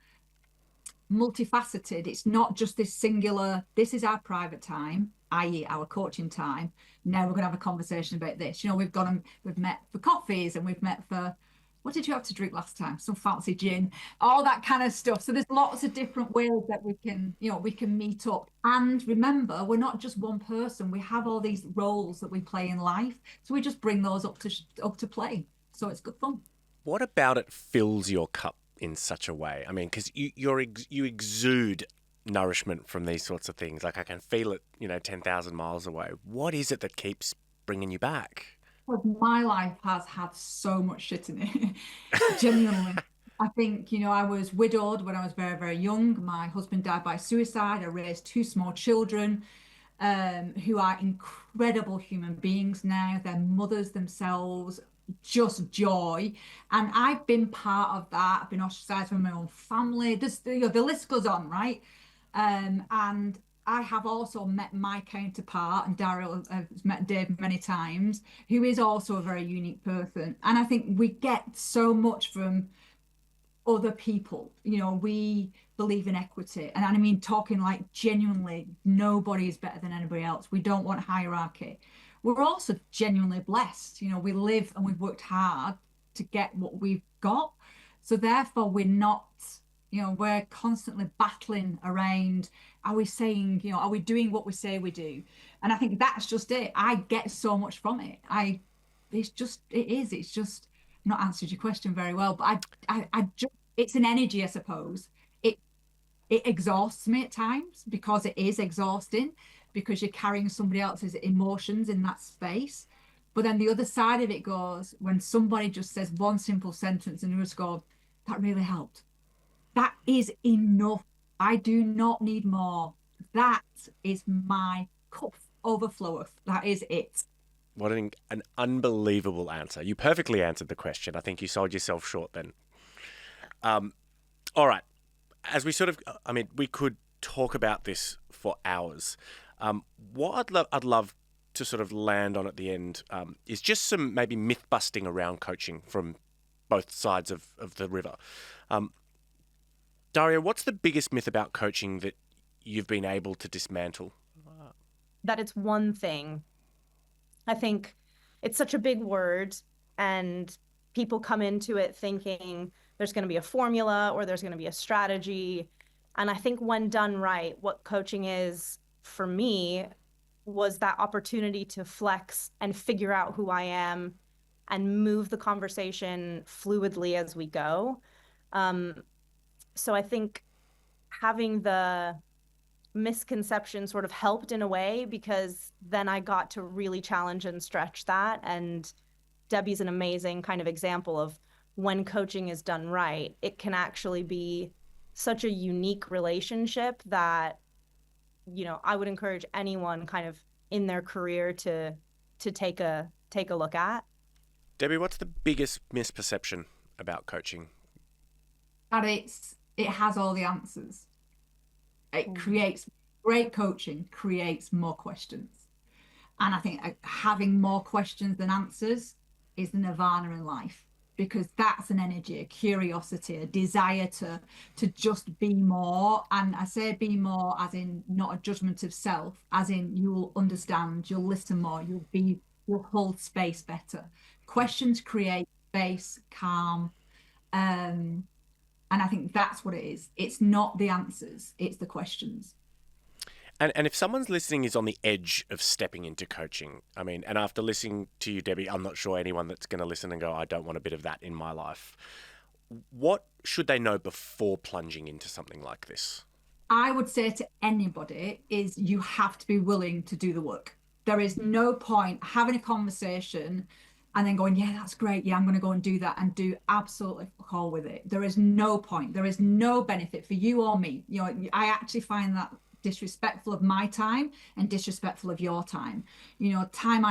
multifaceted. It's not just this singular, this is our private time, i.e. our coaching time. Now we're going to have a conversation about this. We've met for coffees, and we've met for, what did you have to drink last time? Some fancy gin, all that kind of stuff. So there's lots of different ways that we can meet up. And remember, we're not just one person. We have all these roles that we play in life. So we just bring those up to play. So it's good fun. What about it fills your cup in such a way? I mean, because you exude nourishment from these sorts of things. Like I can feel it, 10,000 miles away. What is it that keeps bringing you back? Well, my life has had so much shit in it. Genuinely. I think, I was widowed when I was very, very young. My husband died by suicide. I raised two small children who are incredible human beings now. They're mothers themselves, just joy. And I've been part of that. I've been ostracized from my own family. The list goes on, right? And I have also met my counterpart, and Daria has met Dave many times, who is also a very unique person. And I think we get so much from other people. We believe in equity. And I mean, talking like genuinely, nobody is better than anybody else. We don't want hierarchy. We're also genuinely blessed. We live and we've worked hard to get what we've got. So therefore, we're not, we're constantly battling around, are we saying, are we doing what we say we do? And I think that's just it. I get so much from it. It's just not answered your question very well, but I just, it's an energy, I suppose. It exhausts me at times, because it is exhausting, because you're carrying somebody else's emotions in that space. But then the other side of it goes when somebody just says one simple sentence and you just go, that really helped. That is enough. I do not need more. That is my cup overfloweth. That is it. What an unbelievable answer. You perfectly answered the question. I think you sold yourself short then. All right. As we we could talk about this for hours. What I'd love to sort of land on at the end is just some maybe myth busting around coaching from both sides of the river. Daria, what's the biggest myth about coaching that you've been able to dismantle? That it's one thing. I think it's such a big word, and people come into it thinking there's going to be a formula or there's going to be a strategy. And I think when done right, what coaching is for me was that opportunity to flex and figure out who I am and move the conversation fluidly as we go. So I think having the misconception sort of helped in a way, because then I got to really challenge and stretch that and Debbie's an amazing kind of example of when coaching is done right, it can actually be such a unique relationship that, I would encourage anyone kind of in their career to take a look at. Debbie, what's the biggest misperception about coaching? That it has all the answers. It creates great coaching, creates more questions. And I think having more questions than answers is the nirvana in life, because that's an energy, a curiosity, a desire to just be more. And I say be more as in not a judgment of self, as in you'll understand, you'll listen more, you'll hold space better. Questions create space, calm. And I think that's what it is. It's not the answers, it's the questions. And if someone's listening is on the edge of stepping into coaching, I mean, and after listening to you, Debbie, I'm not sure anyone that's going to listen and go, I don't want a bit of that in my life. What should they know before plunging into something like this? I would say to anybody is you have to be willing to do the work. There is no point having a conversation and then going, yeah, that's great. Yeah, I'm going to go and do that and do absolutely fuck all with it. There is no point. There is no benefit for you or me. I actually find that disrespectful of my time and disrespectful of your time. Time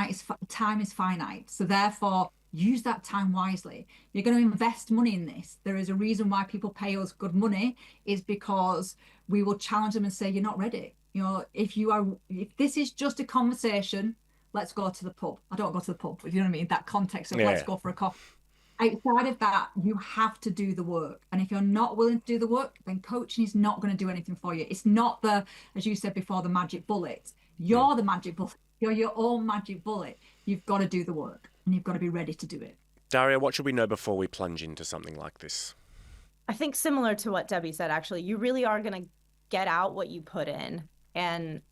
is finite. So therefore, use that time wisely. You're going to invest money in this. There is a reason why people pay us good money, is because we will challenge them and say, you're not ready. If this is just a conversation, let's go to the pub. I don't go to the pub, if you know what I mean, that context of let's go for a coffee. Outside of that, you have to do the work. And if you're not willing to do the work, then coaching is not going to do anything for you. It's not as you said before, the magic bullet. You're the magic bullet. You're your own magic bullet. You've got to do the work and you've got to be ready to do it. Daria, what should we know before we plunge into something like this? I think similar to what Debbie said, actually, you really are going to get out what you put in. And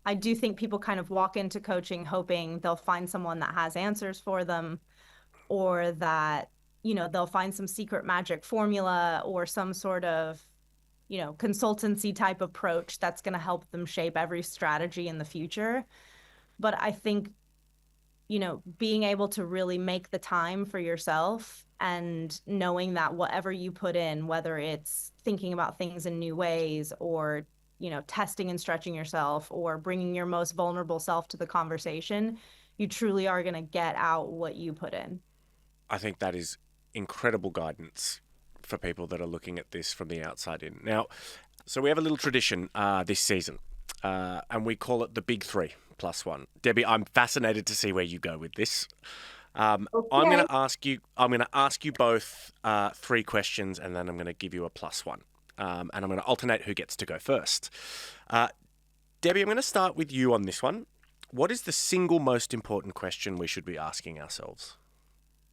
I do think people kind of walk into coaching hoping they'll find someone that has answers for them, or that, they'll find some secret magic formula or some sort of, consultancy type approach that's going to help them shape every strategy in the future. But I think, being able to really make the time for yourself and knowing that whatever you put in, whether it's thinking about things in new ways or, testing and stretching yourself or bringing your most vulnerable self to the conversation, you truly are going to get out what you put in. I think that is incredible guidance for people that are looking at this from the outside in. Now, so we have a little tradition this season, and we call it the Big 3 plus 1. Debbie, I'm fascinated to see where you go with this. Okay. I'm going to ask you both 3 questions, and then I'm going to give you a plus 1. And I'm going to alternate who gets to go first. Debbie, I'm going to start with you on this one. What is the single most important question we should be asking ourselves?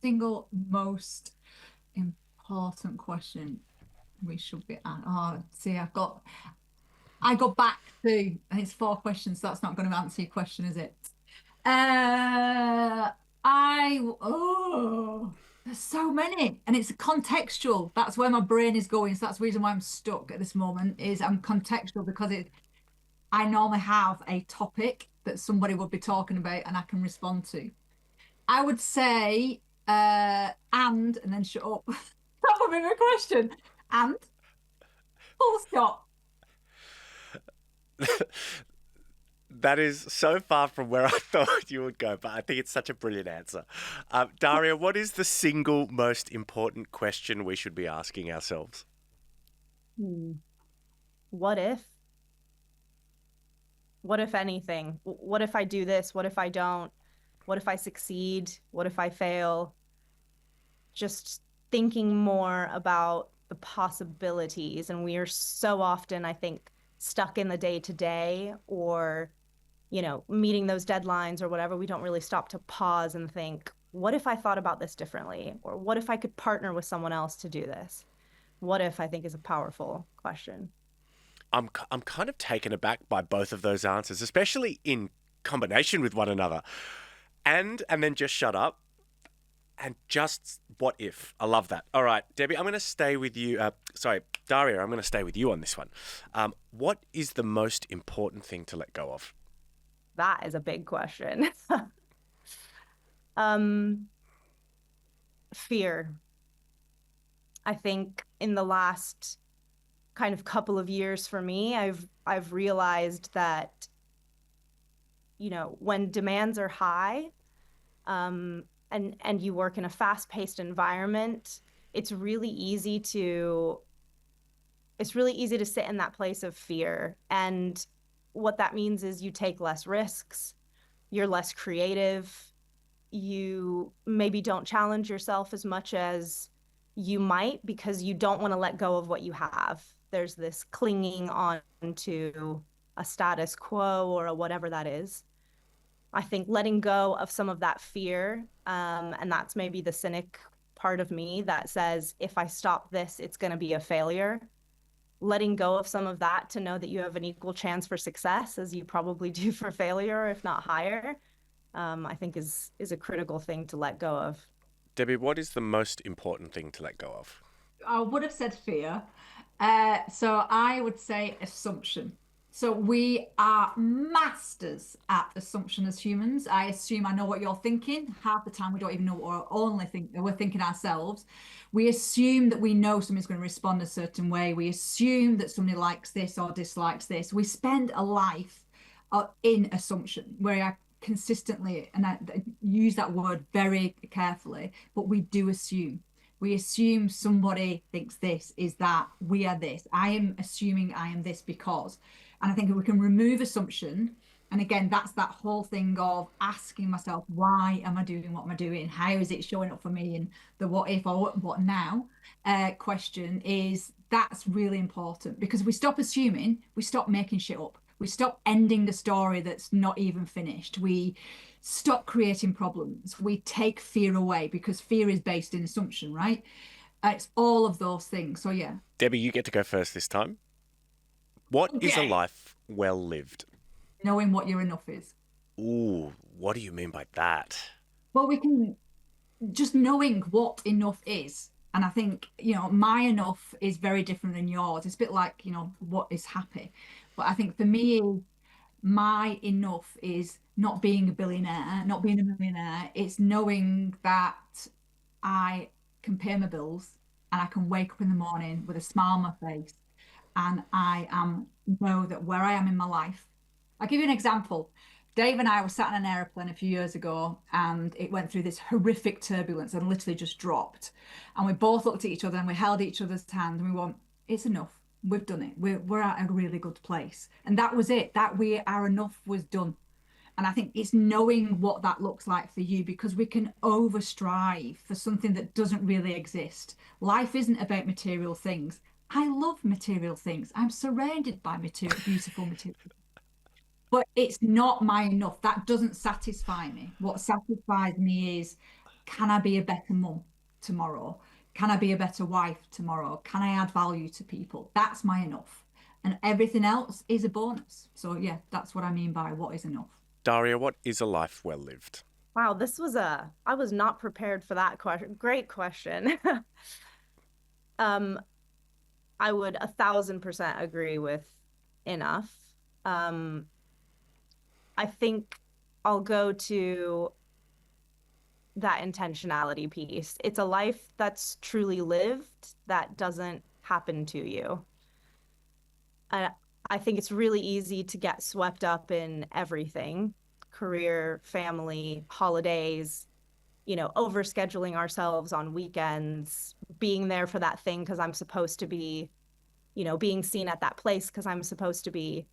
Single most important question we should be see, I go back to, and it's 4 questions, so that's not going to answer your question, is it? There's so many, and it's contextual. That's where my brain is going. So that's the reason why I'm stuck at this moment, is I'm contextual, because I normally have a topic that somebody would be talking about and I can respond to. I would say and then shut up. That would be my question. And full stop. That is so far from where I thought you would go, but I think it's such a brilliant answer. Daria, what is the single most important question we should be asking ourselves? What if? What if anything? What if I do this? What if I don't? What if I succeed? What if I fail? Just thinking more about the possibilities. And we are so often, I think, stuck in the day-to-day or, meeting those deadlines or whatever. We don't really stop to pause and think, what if I thought about this differently? Or what if I could partner with someone else to do this? What if, I think, is a powerful question. I'm kind of taken aback by both of those answers, especially in combination with one another. And then just shut up. And just what if? I love that. All right, Debbie, I'm going to stay with you. Daria, I'm going to stay with you on this one. What is the most important thing to let go of? That is a big question. Fear. I think in the last kind of couple of years for me, I've realized that, when demands are high, and you work in a fast-paced environment, it's really easy to sit in that place of fear. And what that means is you take less risks, you're less creative, you maybe don't challenge yourself as much as you might because you don't want to let go of what you have. There's this clinging on to a status quo or a whatever that is. I think letting go of some of that fear, and that's maybe the cynic part of me that says, if I stop this, it's going to be a failure. Letting go of some of that to know that you have an equal chance for success as you probably do for failure, if not higher, I think is a critical thing to let go of. Debbie, what is the most important thing to let go of? I would have said fear. So I would say assumption. So we are masters at assumption as humans. I assume I know what you're thinking. Half the time we don't even know what we're thinking ourselves. We assume that we know somebody's going to respond a certain way. We assume that somebody likes this or dislikes this. We spend a life in assumption where I consistently, and I use that word very carefully, but we do assume. We assume somebody thinks this is that, we are this. I am assuming I am this because. And I think if we can remove assumption, and again, that's that whole thing of asking myself, why am I doing what am I doing? How is it showing up for me? And the what if or what now question that's really important, because if we stop assuming, we stop making shit up. We stop ending the story that's not even finished. We stop creating problems. We take fear away because fear is based in assumption, right? It's all of those things. So yeah. Debbie, you get to go first this time. What is a Okay. life well lived? Knowing what your enough is. Ooh, what do you mean by that? Well, we can just knowing what enough is. And I think, my enough is very different than yours. It's a bit like, what is happy. But I think for me, my enough is not being a billionaire, not being a millionaire. It's knowing that I can pay my bills and I can wake up in the morning with a smile on my face, and know that where I am in my life. I'll give you an example. Dave and I were sat in an airplane a few years ago, and it went through this horrific turbulence and literally just dropped. And we both looked at each other and we held each other's hand and we went, it's enough. We've done it. We're at a really good place. And that was it. Our enough was done. And I think it's knowing what that looks like for you, because we can over strive for something that doesn't really exist. Life isn't about material things. I love material things. I'm surrounded by beautiful material. But it's not my enough. That doesn't satisfy me. What satisfies me is, can I be a better mum tomorrow? Can I be a better wife tomorrow? Can I add value to people? That's my enough. And everything else is a bonus. So yeah, that's what I mean by what is enough. Daria, what is a life well lived? Wow, I was not prepared for that question. Great question. I would 1,000% agree with enough. I think I'll go to that intentionality piece. It's a life that's truly lived that doesn't happen to you. I think it's really easy to get swept up in everything, career, family, holidays, overscheduling ourselves on weekends, being there for that thing because I'm supposed to be, being seen at that place because I'm supposed to be.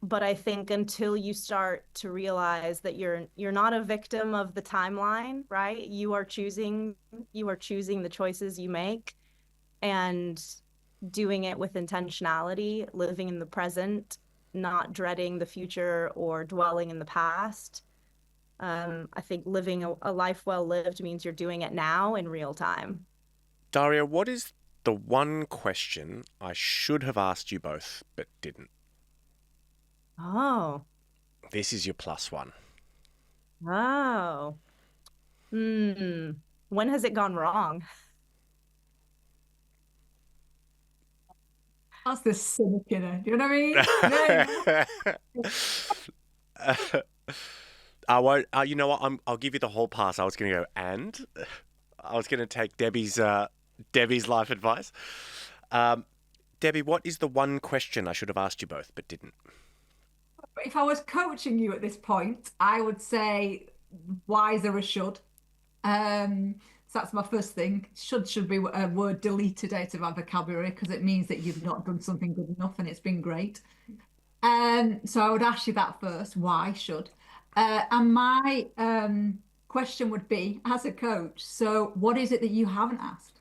But I think until you start to realize that you're not a victim of the timeline, right? You are choosing the choices you make and doing it with intentionality, living in the present, not dreading the future or dwelling in the past. I think living a life well lived means you're doing it now in real time. Daria, what is the one question I should have asked you both but didn't? Oh. This is your plus one. Oh. When has it gone wrong? That's the cynic in it. Do you know what I mean? I won't. You know what? I'll give you the whole pass. I was going to go and. I was going to take Debbie's life advice. Debbie, what is the one question I should have asked you both but didn't? If I was coaching you at this point, I would say wiser a should. So that's my first thing. Should be a word deleted out of our vocabulary because it means that you've not done something good enough and it's been great. So I would ask you that first. Why should? And my question would be, as a coach, so what is it that you haven't asked?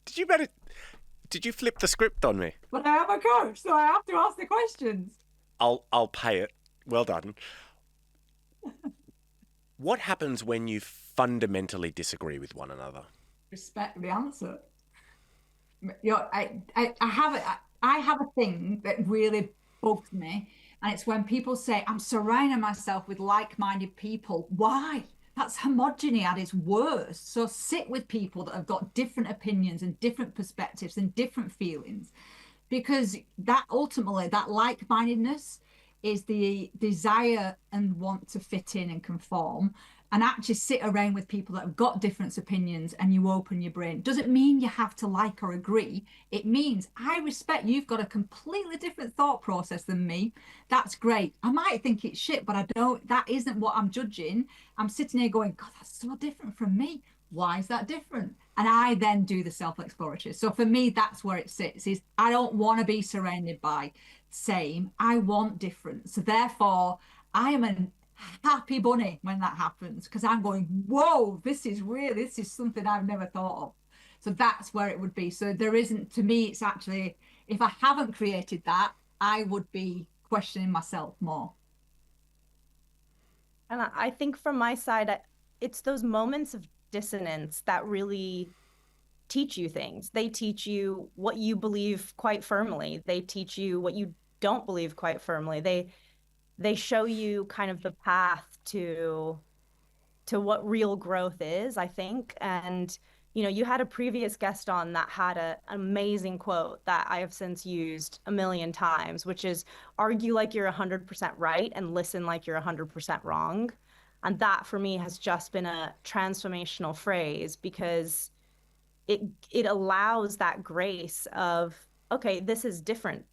Did you flip the script on me? But I am a coach, so I have to ask the questions. I'll pay it. Well done. What happens when you fundamentally disagree with one another? Respect the answer. I have a thing that really bugs me, and it's when people say, I'm surrounding myself with like-minded people. Why? That's homogeny at its worst. So sit with people that have got different opinions and different perspectives and different feelings, because that ultimately, that like-mindedness is the desire and want to fit in and conform, and actually sit around with people that have got different opinions, and you open your brain. Doesn't mean you have to like or agree. It means I respect you've got a completely different thought process than me. That's great. I might think it's shit, but I don't, that isn't what I'm judging. I'm sitting here going, God, that's so different from me. Why is that different? And I then do the self-exploratory. So for me, that's where it sits, is I don't want to be surrounded by same. I want different. So therefore, I am a happy bunny when that happens, because I'm going, whoa, this is something I've never thought of. So that's where it would be. So there isn't, to me, it's actually, if I haven't created that, I would be questioning myself more. And I think from my side, it's those moments of dissonance that really teach you things. They teach you what you believe quite firmly. They teach you what you don't believe quite firmly. They show you kind of the path to what real growth is, I think. And you had a previous guest on that had an amazing quote that I have since used a million times, which is argue like you're 100% right and listen like you're 100% wrong. And that for me has just been a transformational phrase, because it allows that grace of, okay, this is different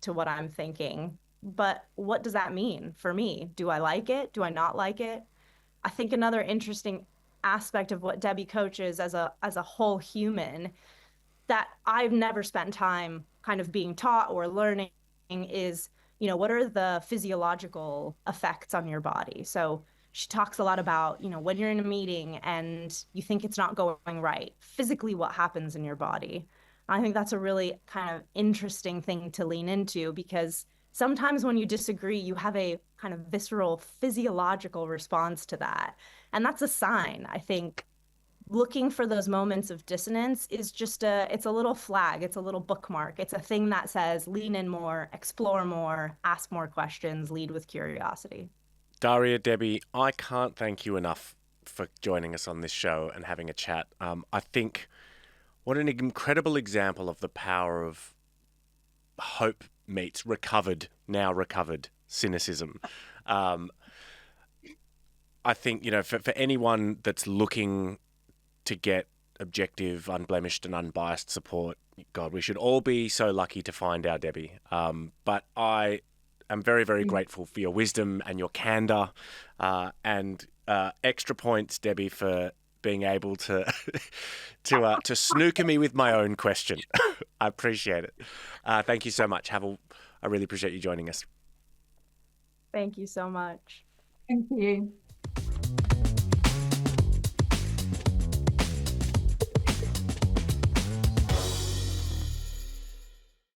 to what I'm thinking, but what does that mean for me? Do I like it? Do I not like it? I think another interesting aspect of what Debbie coaches as a whole human that I've never spent time kind of being taught or learning is, what are the physiological effects on your body? So she talks a lot about, when you're in a meeting and you think it's not going right, physically what happens in your body. I think that's a really kind of interesting thing to lean into, because sometimes when you disagree, you have a kind of visceral physiological response to that. And that's a sign. I think looking for those moments of dissonance is just it's a little flag. It's a little bookmark. It's a thing that says, lean in more, explore more, ask more questions, lead with curiosity. Daria, Debbie, I can't thank you enough for joining us on this show and having a chat. I think what an incredible example of the power of hope meets now recovered cynicism. I think, for anyone that's looking to get objective, unblemished and unbiased support, God, we should all be so lucky to find our Debbie. But I am very, very grateful for your wisdom and your candor, and extra points, Debbie, for being able to snooker me with my own question. I appreciate it. Thank you so much. I really appreciate you joining us. Thank you so much. Thank you.